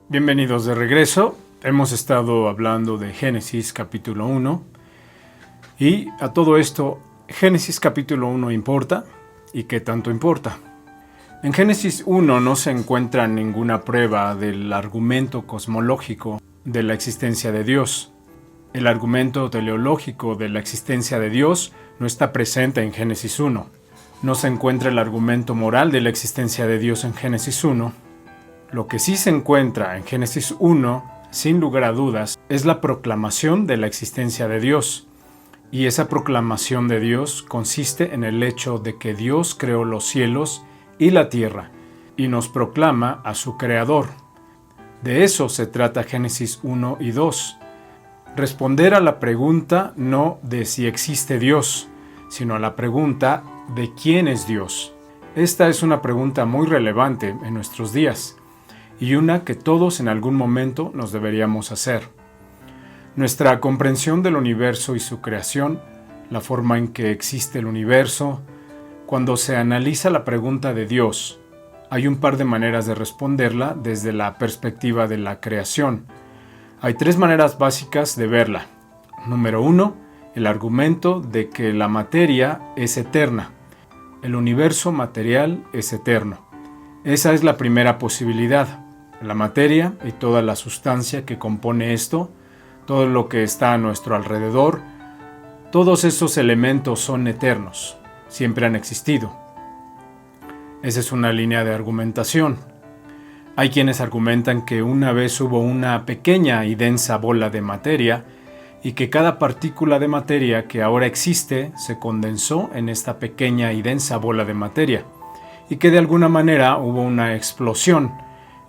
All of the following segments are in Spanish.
Bienvenidos de regreso. Hemos estado hablando de Génesis capítulo 1 y a todo esto, Génesis capítulo 1 importa y qué tanto importa. En Génesis 1 no se encuentra ninguna prueba del argumento cosmológico de la existencia de Dios. El argumento teleológico de la existencia de Dios no está presente en Génesis 1. No se encuentra el argumento moral de la existencia de Dios en Génesis 1. Lo que sí se encuentra en Génesis 1, sin lugar a dudas, es la proclamación de la existencia de Dios. Y esa proclamación de Dios consiste en el hecho de que Dios creó los cielos y la tierra, y nos proclama a su Creador. De eso se trata Génesis 1 y 2. Responder a la pregunta no de si existe Dios, sino a la pregunta de quién es Dios. Esta es una pregunta muy relevante en nuestros días, y una que todos en algún momento nos deberíamos hacer. Nuestra comprensión del universo y su creación, la forma en que existe el universo, cuando se analiza la pregunta de Dios, hay un par de maneras de responderla desde la perspectiva de la creación. Hay tres maneras básicas de verla. Número 1, el argumento de que la materia es eterna. El universo material es eterno. Esa es la primera posibilidad. La materia y toda la sustancia que compone esto, todo lo que está a nuestro alrededor, todos esos elementos son eternos, siempre han existido. Esa es una línea de argumentación. Hay quienes argumentan que una vez hubo una pequeña y densa bola de materia y que cada partícula de materia que ahora existe se condensó en esta pequeña y densa bola de materia y que de alguna manera hubo una explosión.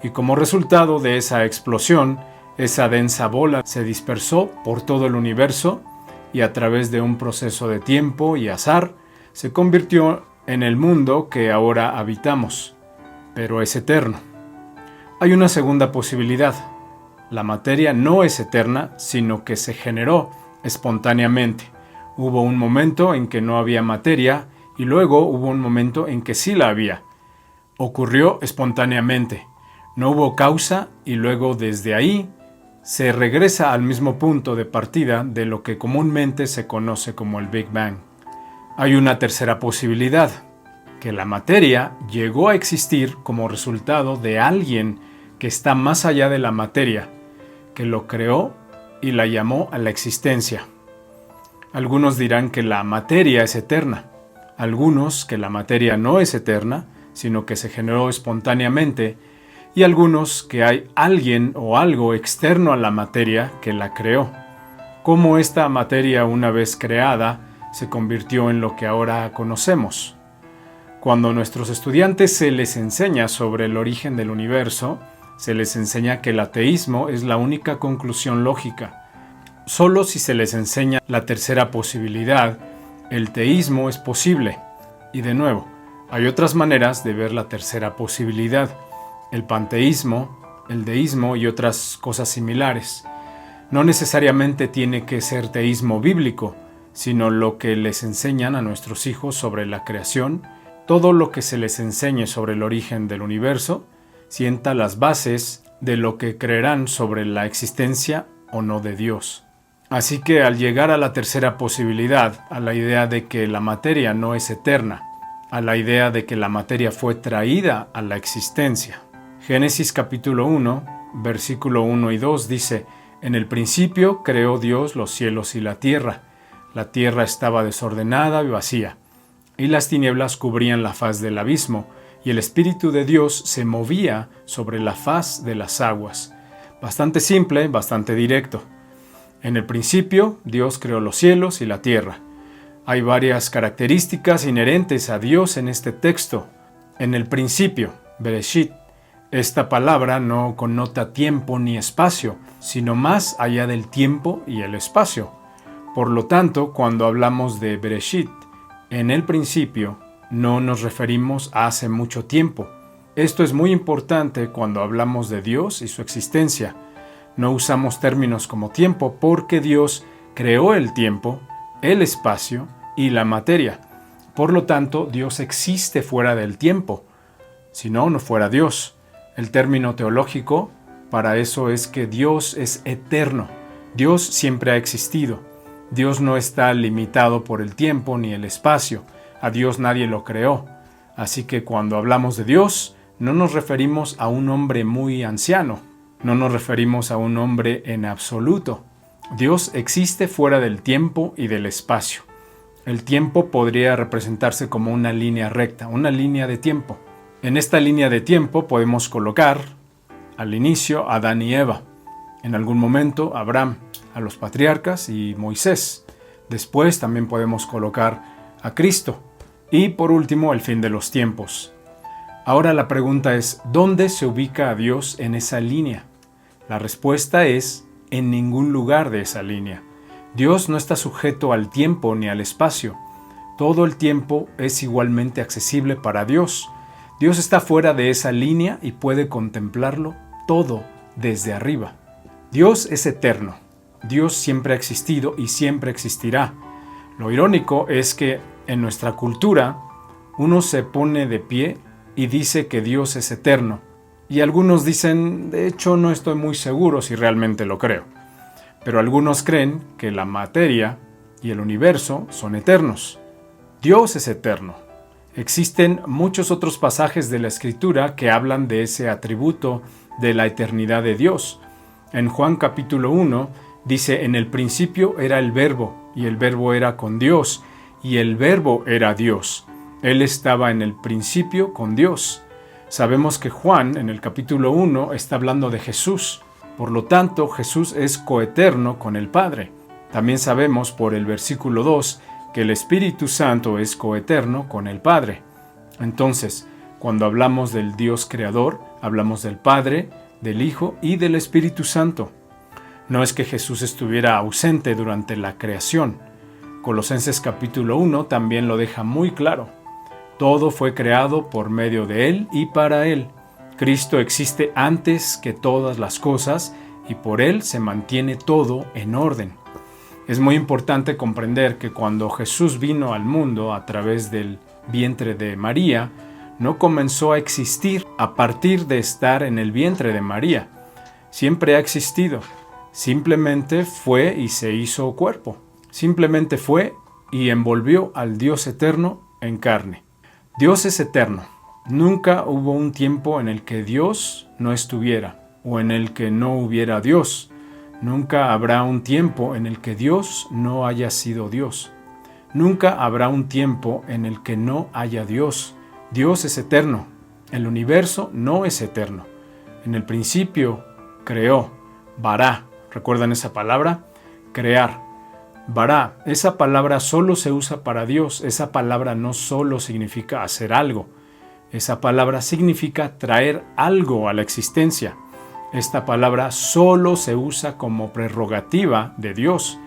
Y como resultado de esa explosión, esa densa bola se dispersó por todo el universo y a través de un proceso de tiempo y azar, se convirtió en el mundo que ahora habitamos, pero es eterno. Hay una segunda posibilidad. La materia no es eterna, sino que se generó espontáneamente. Hubo un momento en que no había materia y luego hubo un momento en que sí la había. Ocurrió espontáneamente. No hubo causa y luego desde ahí se regresa al mismo punto de partida de lo que comúnmente se conoce como el Big Bang. Hay una tercera posibilidad, que la materia llegó a existir como resultado de alguien que está más allá de la materia, que lo creó y la llamó a la existencia. Algunos dirán que la materia es eterna, algunos que la materia no es eterna, sino que se generó espontáneamente, y algunos que hay alguien o algo externo a la materia que la creó. Cómo esta materia, una vez creada, se convirtió en lo que ahora conocemos. Cuando a nuestros estudiantes se les enseña sobre el origen del universo, se les enseña que el ateísmo es la única conclusión lógica. Solo si se les enseña la tercera posibilidad, el teísmo es posible. Y de nuevo, hay otras maneras de ver la tercera posibilidad. El panteísmo, el deísmo y otras cosas similares. No necesariamente tiene que ser teísmo bíblico, sino lo que les enseñan a nuestros hijos sobre la creación, todo lo que se les enseñe sobre el origen del universo, sienta las bases de lo que creerán sobre la existencia o no de Dios. Así que al llegar a la tercera posibilidad, a la idea de que la materia no es eterna, a la idea de que la materia fue traída a la existencia, Génesis capítulo 1, versículo 1 y 2 dice: En el principio creó Dios los cielos y la tierra. La tierra estaba desordenada y vacía, y las tinieblas cubrían la faz del abismo, y el Espíritu de Dios se movía sobre la faz de las aguas. Bastante simple, bastante directo. En el principio, Dios creó los cielos y la tierra. Hay varias características inherentes a Dios en este texto. En el principio, Bereshit. Esta palabra no connota tiempo ni espacio, sino más allá del tiempo y el espacio. Por lo tanto, cuando hablamos de Bereshit, en el principio, no nos referimos a hace mucho tiempo. Esto es muy importante cuando hablamos de Dios y su existencia. No usamos términos como tiempo porque Dios creó el tiempo, el espacio y la materia. Por lo tanto, Dios existe fuera del tiempo. Si no, no fuera Dios. El término teológico para eso es que Dios es eterno. Dios siempre ha existido. Dios no está limitado por el tiempo ni el espacio. A Dios nadie lo creó. Así que cuando hablamos de Dios, no nos referimos a un hombre muy anciano. No nos referimos a un hombre en absoluto. Dios existe fuera del tiempo y del espacio. El tiempo podría representarse como una línea recta, una línea de tiempo. En esta línea de tiempo podemos colocar al inicio a Adán y Eva, en algún momento Abraham, a los patriarcas y Moisés. Después también podemos colocar a Cristo y por último el fin de los tiempos. Ahora la pregunta es, ¿dónde se ubica a Dios en esa línea? La respuesta es, en ningún lugar de esa línea. Dios no está sujeto al tiempo ni al espacio. Todo el tiempo es igualmente accesible para Dios. Dios está fuera de esa línea y puede contemplarlo todo desde arriba. Dios es eterno. Dios siempre ha existido y siempre existirá. Lo irónico es que en nuestra cultura uno se pone de pie y dice que Dios es eterno. Y algunos dicen, de hecho no estoy muy seguro si realmente lo creo. Pero algunos creen que la materia y el universo son eternos. Dios es eterno. Existen muchos otros pasajes de la Escritura que hablan de ese atributo de la eternidad de Dios. En Juan capítulo 1 dice, en el principio era el Verbo, y el Verbo era con Dios, y el Verbo era Dios. Él estaba en el principio con Dios. Sabemos que Juan, en el capítulo 1, está hablando de Jesús. Por lo tanto, Jesús es coeterno con el Padre. También sabemos por el versículo 2 que el Espíritu Santo es coeterno con el Padre. Entonces, cuando hablamos del Dios creador, hablamos del Padre, del Hijo y del Espíritu Santo. No es que Jesús estuviera ausente durante la creación. Colosenses capítulo 1 también lo deja muy claro. Todo fue creado por medio de Él y para Él. Cristo existe antes que todas las cosas y por Él se mantiene todo en orden. Es muy importante comprender que cuando Jesús vino al mundo a través del vientre de María, no comenzó a existir a partir de estar en el vientre de María. Siempre ha existido. Simplemente fue y se hizo cuerpo. Simplemente fue y envolvió al Dios eterno en carne. Dios es eterno. Nunca hubo un tiempo en el que Dios no estuviera o en el que no hubiera Dios. Nunca habrá un tiempo en el que Dios no haya sido Dios. Nunca habrá un tiempo en el que no haya Dios. Dios es eterno. El universo no es eterno. En el principio creó, bará. ¿Recuerdan esa palabra? Crear. Bará. Esa palabra solo se usa para Dios. Esa palabra no solo significa hacer algo. Esa palabra significa traer algo a la existencia. Esta palabra solo se usa como prerrogativa de Dios,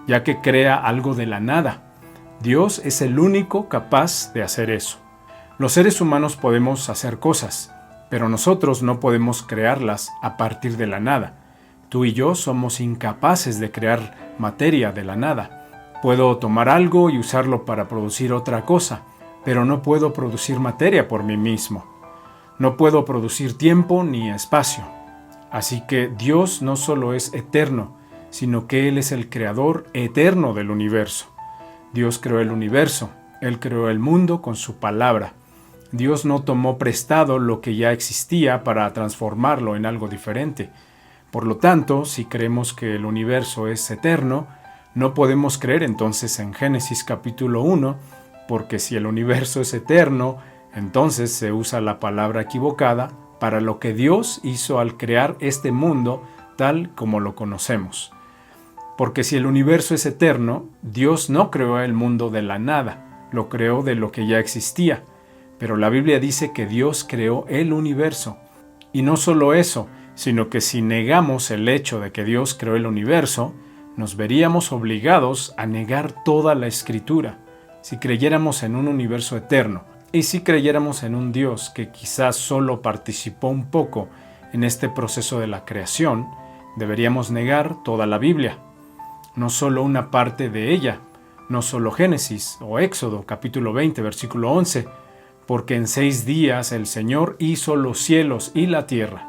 ya que crea algo de la nada. Dios es el único capaz de hacer eso. Los seres humanos podemos hacer cosas, pero nosotros no podemos crearlas a partir de la nada. Tú y yo somos incapaces de crear materia de la nada. Puedo tomar algo y usarlo para producir otra cosa, pero no puedo producir materia por mí mismo. No puedo producir tiempo ni espacio. Así que Dios no solo es eterno, sino que Él es el creador eterno del universo. Dios creó el universo, Él creó el mundo con su palabra. Dios no tomó prestado lo que ya existía para transformarlo en algo diferente. Por lo tanto, si creemos que el universo es eterno, no podemos creer entonces en Génesis capítulo 1, porque si el universo es eterno, entonces se usa la palabra equivocada para lo que Dios hizo al crear este mundo tal como lo conocemos. Porque si el universo es eterno, Dios no creó el mundo de la nada, lo creó de lo que ya existía. Pero la Biblia dice que Dios creó el universo. Y no solo eso, sino que si negamos el hecho de que Dios creó el universo, nos veríamos obligados a negar toda la Escritura. Si creyéramos en un universo eterno, y si creyéramos en un Dios que quizás solo participó un poco en este proceso de la creación, deberíamos negar toda la Biblia. No solo una parte de ella, no solo Génesis o Éxodo capítulo 20 versículo 11, porque en 6 días el Señor hizo los cielos y la tierra.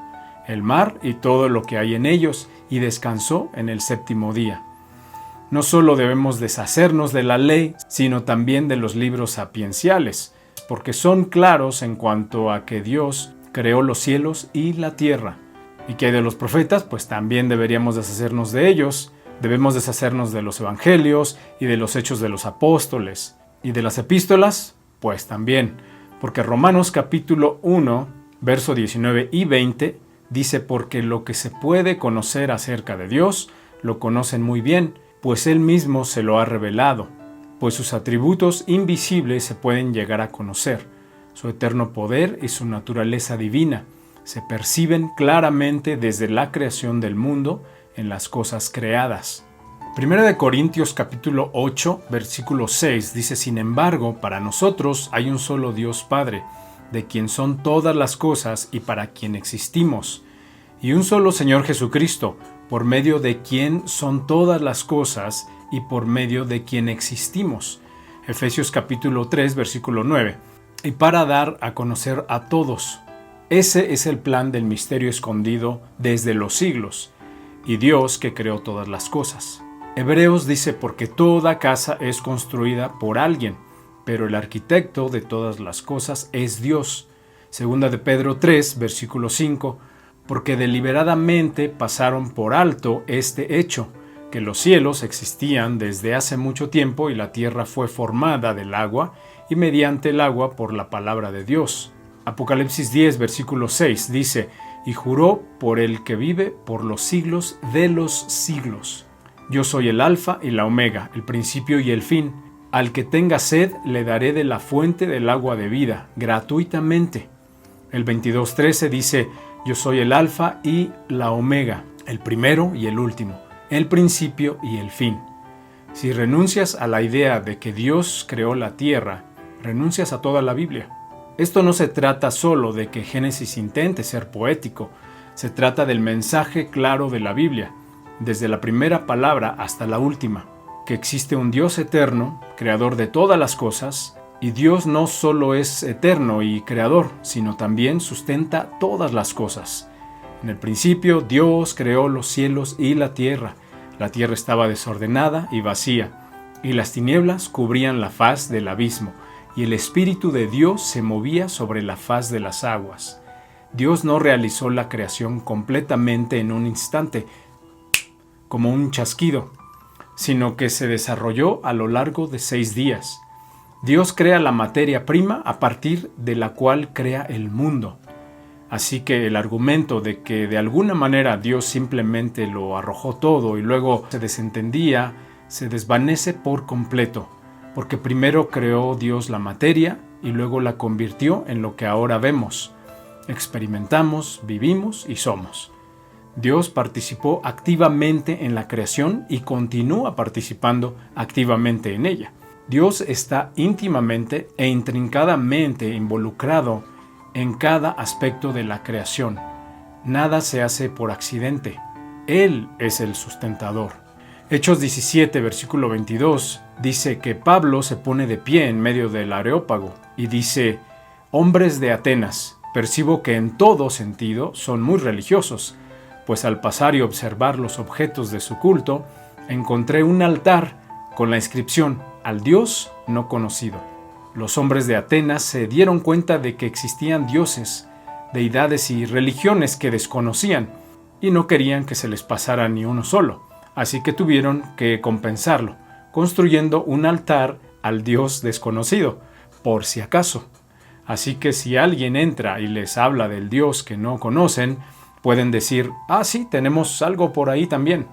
el mar y todo lo que hay en ellos, y descansó en el séptimo día. No solo debemos deshacernos de la ley, sino también de los libros sapienciales, porque son claros en cuanto a que Dios creó los cielos y la tierra. ¿Y qué hay de los profetas? Pues también deberíamos deshacernos de ellos. Debemos deshacernos de los evangelios y de los hechos de los apóstoles. ¿Y de las epístolas? Pues también, porque Romanos capítulo 1, verso 19 y 20, dice: porque lo que se puede conocer acerca de Dios, lo conocen muy bien, pues Él mismo se lo ha revelado, pues sus atributos invisibles se pueden llegar a conocer. Su eterno poder y su naturaleza divina se perciben claramente desde la creación del mundo en las cosas creadas. 1 Corintios capítulo 8, versículo 6 dice: sin embargo, para nosotros hay un solo Dios Padre, de quien son todas las cosas y para quien existimos, y un solo Señor Jesucristo, por medio de quien son todas las cosas y por medio de quien existimos. Efesios capítulo 3, versículo 9. Y para dar a conocer a todos. Ese es el plan del misterio escondido desde los siglos, y Dios que creó todas las cosas. Hebreos dice: porque toda casa es construida por alguien, pero el arquitecto de todas las cosas es Dios. Segunda de Pedro 3, versículo 5. Porque deliberadamente pasaron por alto este hecho, que los cielos existían desde hace mucho tiempo y la tierra fue formada del agua y mediante el agua por la palabra de Dios. Apocalipsis 10, versículo 6 dice: y juró por el que vive por los siglos de los siglos. Yo soy el Alfa y la Omega, el principio y el fin. Al que tenga sed le daré de la fuente del agua de vida, gratuitamente. El 22:13 dice: yo soy el Alfa y la Omega, el primero y el último, el principio y el fin. Si renuncias a la idea de que Dios creó la tierra, renuncias a toda la Biblia. Esto no se trata solo de que Génesis intente ser poético, se trata del mensaje claro de la Biblia, desde la primera palabra hasta la última, que existe un Dios eterno, creador de todas las cosas, y Dios no solo es eterno y creador, sino también sustenta todas las cosas. En el principio Dios creó los cielos y la tierra. La tierra estaba desordenada y vacía, y las tinieblas cubrían la faz del abismo, y el Espíritu de Dios se movía sobre la faz de las aguas. Dios no realizó la creación completamente en un instante, como un chasquido, sino que se desarrolló a lo largo de 6 días. Dios crea la materia prima a partir de la cual crea el mundo. Así que el argumento de que de alguna manera Dios simplemente lo arrojó todo y luego se desentendía, se desvanece por completo, porque primero creó Dios la materia y luego la convirtió en lo que ahora vemos, experimentamos, vivimos y somos. Dios participó activamente en la creación y continúa participando activamente en ella. Dios está íntimamente e intrincadamente involucrado en cada aspecto de la creación. Nada se hace por accidente. Él es el sustentador. Hechos 17, versículo 22, dice que Pablo se pone de pie en medio del Areópago y dice: hombres de Atenas, percibo que en todo sentido son muy religiosos, pues al pasar y observar los objetos de su culto, encontré un altar con la inscripción: al Dios no conocido. Los hombres de Atenas se dieron cuenta de que existían dioses, deidades y religiones que desconocían, y no querían que se les pasara ni uno solo, así que tuvieron que compensarlo, construyendo un altar al Dios desconocido, por si acaso. Así que si alguien entra y les habla del Dios que no conocen, pueden decir: ah, sí, tenemos algo por ahí también.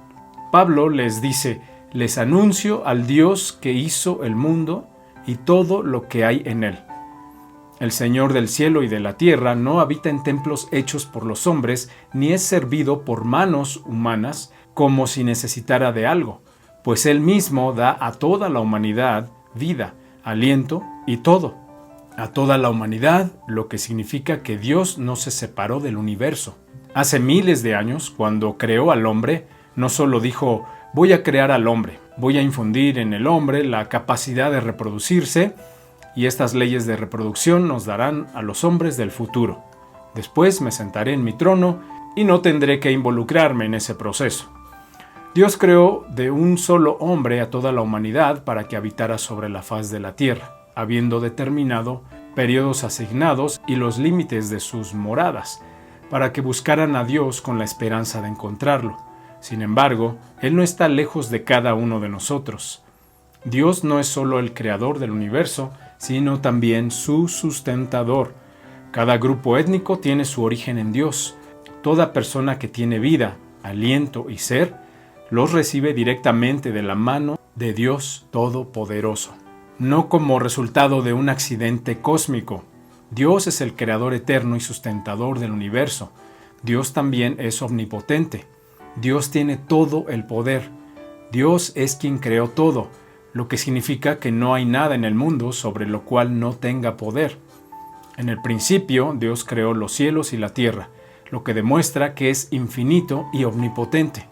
Pablo les dice: les anuncio al Dios que hizo el mundo y todo lo que hay en él. El Señor del cielo y de la tierra no habita en templos hechos por los hombres, ni es servido por manos humanas como si necesitara de algo, pues Él mismo da a toda la humanidad vida, aliento y todo. A toda la humanidad, lo que significa que Dios no se separó del universo. Hace miles de años, cuando creó al hombre, no solo dijo: voy a crear al hombre, voy a infundir en el hombre la capacidad de reproducirse, y estas leyes de reproducción nos darán a los hombres del futuro. Después me sentaré en mi trono y no tendré que involucrarme en ese proceso. Dios creó de un solo hombre a toda la humanidad para que habitara sobre la faz de la tierra, habiendo determinado periodos asignados y los límites de sus moradas, para que buscaran a Dios con la esperanza de encontrarlo. Sin embargo, Él no está lejos de cada uno de nosotros. Dios no es solo el creador del universo, sino también su sustentador. Cada grupo étnico tiene su origen en Dios. Toda persona que tiene vida, aliento y ser, los recibe directamente de la mano de Dios Todopoderoso. No como resultado de un accidente cósmico. Dios es el creador eterno y sustentador del universo. Dios también es omnipotente. Dios tiene todo el poder. Dios es quien creó todo, lo que significa que no hay nada en el mundo sobre lo cual no tenga poder. En el principio, Dios creó los cielos y la tierra, lo que demuestra que es infinito y omnipotente.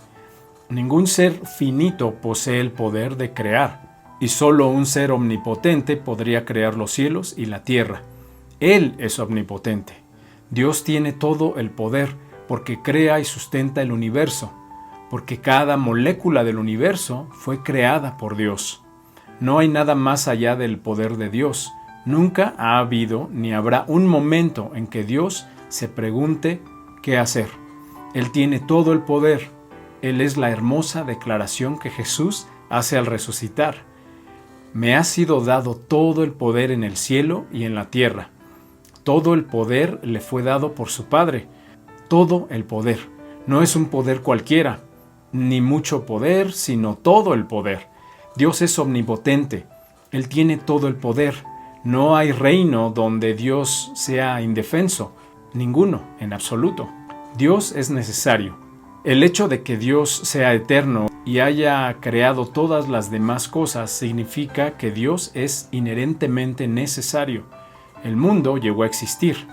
Ningún ser finito posee el poder de crear, y solo un ser omnipotente podría crear los cielos y la tierra. Él es omnipotente. Dios tiene todo el poder porque crea y sustenta el universo, porque cada molécula del universo fue creada por Dios. No hay nada más allá del poder de Dios. Nunca ha habido ni habrá un momento en que Dios se pregunte qué hacer. Él tiene todo el poder. Él es la hermosa declaración que Jesús hace al resucitar. Me ha sido dado todo el poder en el cielo y en la tierra. Todo el poder le fue dado por su Padre. Todo el poder. No es un poder cualquiera, ni mucho poder, sino todo el poder. Dios es omnipotente. Él tiene todo el poder. No hay reino donde Dios sea indefenso. Ninguno, en absoluto. Dios es necesario. El hecho de que Dios sea eterno y haya creado todas las demás cosas significa que Dios es inherentemente necesario. El mundo llegó a existir.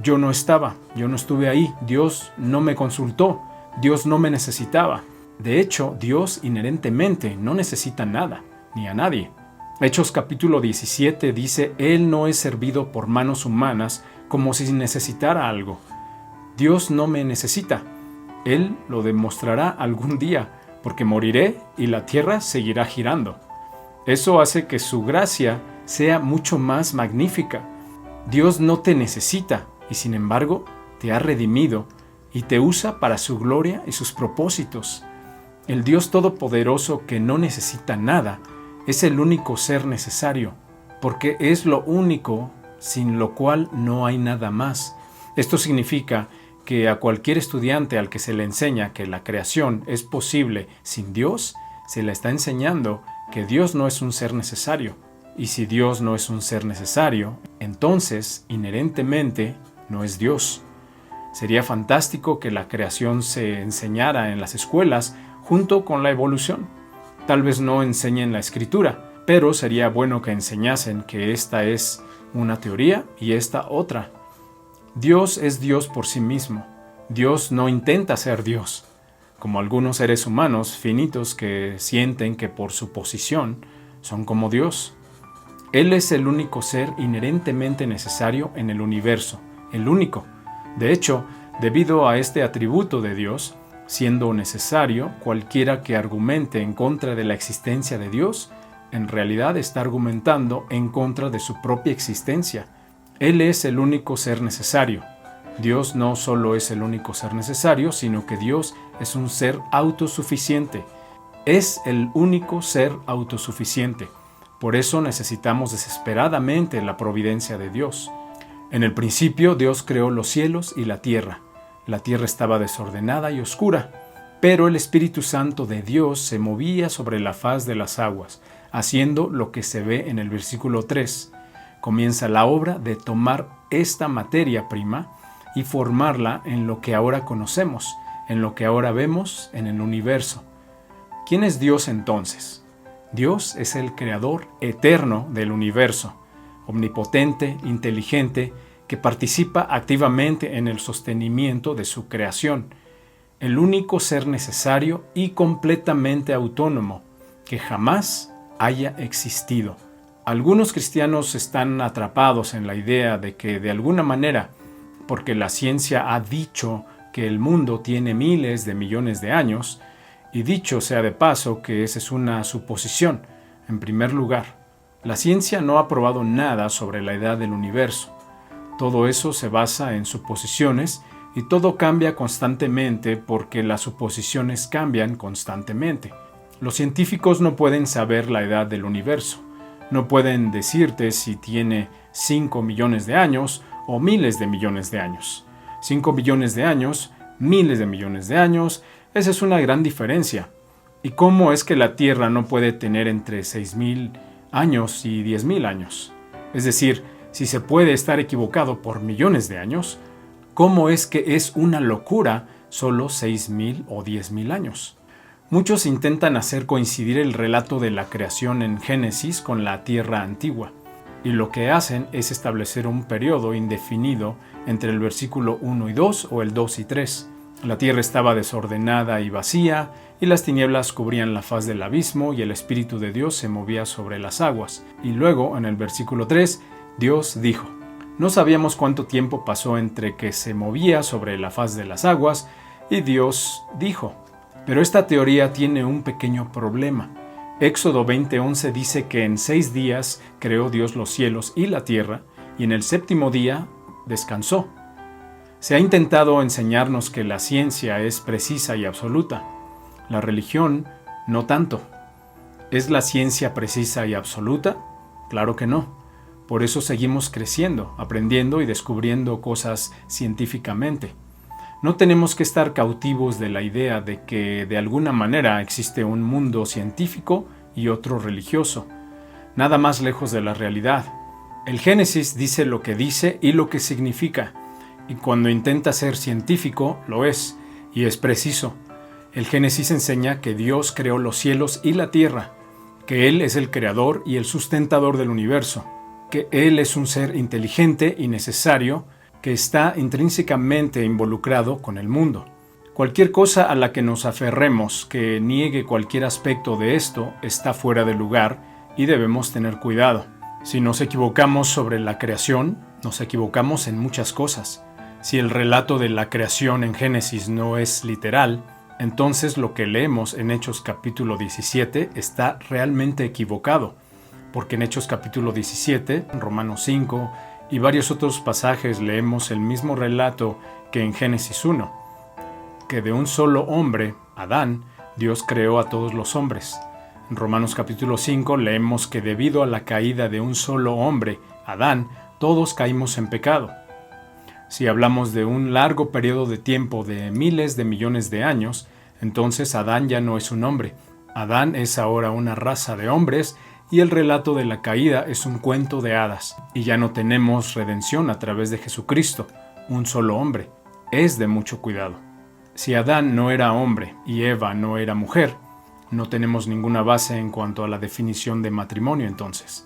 Yo no estuve ahí. Dios no me consultó. Dios no me necesitaba. De hecho, Dios inherentemente no necesita nada, ni a nadie. Hechos capítulo 17 dice, Él no es servido por manos humanas como si necesitara algo. Dios no me necesita. Él lo demostrará algún día, porque moriré y la tierra seguirá girando. Eso hace que su gracia sea mucho más magnífica. Dios no te necesita y sin embargo te ha redimido y te usa para su gloria y sus propósitos. El Dios Todopoderoso que no necesita nada es el único ser necesario, porque es lo único sin lo cual no hay nada más. Esto significa que a cualquier estudiante al que se le enseña que la creación es posible sin Dios, se le está enseñando que Dios no es un ser necesario. Y si Dios no es un ser necesario, entonces, inherentemente, no es Dios. Sería fantástico que la creación se enseñara en las escuelas junto con la evolución. Tal vez no enseñen la escritura, pero sería bueno que enseñasen que esta es una teoría y esta otra. Dios es Dios por sí mismo. Dios no intenta ser Dios, como algunos seres humanos finitos que sienten que por su posición son como Dios. Él es el único ser inherentemente necesario en el universo, el único. De hecho, debido a este atributo de Dios, siendo necesario, cualquiera que argumente en contra de la existencia de Dios, en realidad está argumentando en contra de su propia existencia. Él es el único ser necesario. Dios no solo es el único ser necesario, sino que Dios es un ser autosuficiente. Es el único ser autosuficiente. Por eso necesitamos desesperadamente la providencia de Dios. En el principio Dios creó los cielos y la tierra. La tierra estaba desordenada y oscura, pero el Espíritu Santo de Dios se movía sobre la faz de las aguas, haciendo lo que se ve en el versículo 3. Comienza la obra de tomar esta materia prima y formarla en lo que ahora conocemos, en lo que ahora vemos en el universo. ¿Quién es Dios entonces? Dios es el creador eterno del universo, omnipotente, inteligente, que participa activamente en el sostenimiento de su creación, el único ser necesario y completamente autónomo que jamás haya existido. Algunos cristianos están atrapados en la idea de que de alguna manera, porque la ciencia ha dicho que el mundo tiene miles de millones de años, y dicho sea de paso que esa es una suposición. En primer lugar, la ciencia no ha probado nada sobre la edad del universo. Todo eso se basa en suposiciones y todo cambia constantemente porque las suposiciones cambian constantemente. Los científicos no pueden saber la edad del universo. No pueden decirte si tiene 5 millones de años o miles de millones de años. 5 millones de años, miles de millones de años, esa es una gran diferencia. ¿Y cómo es que la Tierra no puede tener entre 6.000 años y 10.000 años? Es decir, si se puede estar equivocado por millones de años, ¿cómo es que es una locura solo 6.000 o 10.000 años? Muchos intentan hacer coincidir el relato de la creación en Génesis con la Tierra antigua, y lo que hacen es establecer un periodo indefinido entre el versículo 1 y 2 o el 2 y 3. La tierra estaba desordenada y vacía, y las tinieblas cubrían la faz del abismo, y el Espíritu de Dios se movía sobre las aguas. Y luego, en el versículo 3, Dios dijo: no sabíamos cuánto tiempo pasó entre que se movía sobre la faz de las aguas, y Dios dijo. Pero esta teoría tiene un pequeño problema. Éxodo 20:11 dice que en 6 días creó Dios los cielos y la tierra, y en el séptimo día descansó. Se ha intentado enseñarnos que la ciencia es precisa y absoluta. La religión, no tanto. ¿Es la ciencia precisa y absoluta? Claro que no. Por eso seguimos creciendo, aprendiendo y descubriendo cosas científicamente. No tenemos que estar cautivos de la idea de que de alguna manera existe un mundo científico y otro religioso. Nada más lejos de la realidad. El Génesis dice lo que dice y lo que significa. Y cuando intenta ser científico, lo es, y es preciso. El Génesis enseña que Dios creó los cielos y la tierra, que Él es el creador y el sustentador del universo, que Él es un ser inteligente y necesario, que está intrínsecamente involucrado con el mundo. Cualquier cosa a la que nos aferremos que niegue cualquier aspecto de esto está fuera de lugar y debemos tener cuidado. Si nos equivocamos sobre la creación, nos equivocamos en muchas cosas. Si el relato de la creación en Génesis no es literal, entonces lo que leemos en Hechos capítulo 17 está realmente equivocado, porque en Hechos capítulo 17, Romanos 5 y varios otros pasajes leemos el mismo relato que en Génesis 1, que de un solo hombre, Adán, Dios creó a todos los hombres. En Romanos capítulo 5 leemos que debido a la caída de un solo hombre, Adán, todos caímos en pecado. Si hablamos de un largo periodo de tiempo de miles de millones de años, entonces Adán ya no es un hombre. Adán es ahora una raza de hombres y el relato de la caída es un cuento de hadas. Y ya no tenemos redención a través de Jesucristo, un solo hombre. Es de mucho cuidado. Si Adán no era hombre y Eva no era mujer, no tenemos ninguna base en cuanto a la definición de matrimonio entonces.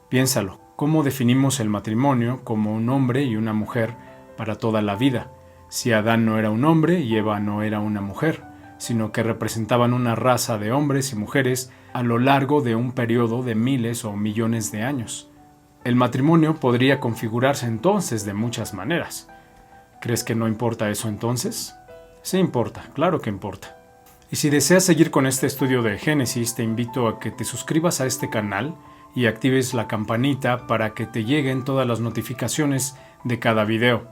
Piénsalo, ¿cómo definimos el matrimonio como un hombre y una mujer para toda la vida? Si Adán no era un hombre y Eva no era una mujer, sino que representaban una raza de hombres y mujeres a lo largo de un periodo de miles o millones de años. El matrimonio podría configurarse entonces de muchas maneras. ¿Crees que no importa eso entonces? Sí importa, claro que importa. Y si deseas seguir con este estudio de Génesis, te invito a que te suscribas a este canal y actives la campanita para que te lleguen todas las notificaciones de cada video.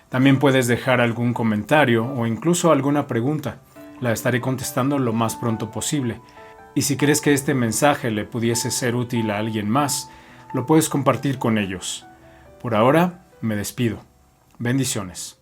También puedes dejar algún comentario o incluso alguna pregunta. La estaré contestando lo más pronto posible. Y si crees que este mensaje le pudiese ser útil a alguien más, lo puedes compartir con ellos. Por ahora, me despido. Bendiciones.